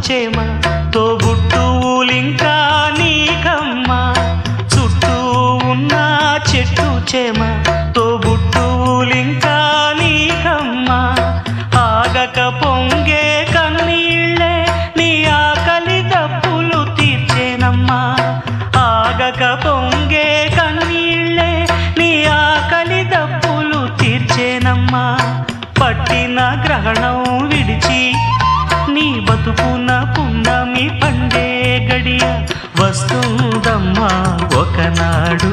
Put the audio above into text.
చేమ తోబుట్టువులింకా నీకమ్మా చుట్టూ ఉన్న చెట్టు చేమ తోబుట్టువులింకా నీకమ్మా ఆగక పొంగే కన్నీళ్ళే నీ ఆకలి దప్పులు తీర్చేనమ్మా ఆగక పొంగే కన్నీళ్ళే నీ ఆకలి దప్పులు తీర్చేనమ్మా పట్టిన గ్రహణం విడిచి నీ బతుకున పున్నమి పండే గడియ వస్తుందమ్మా ఒకనాడు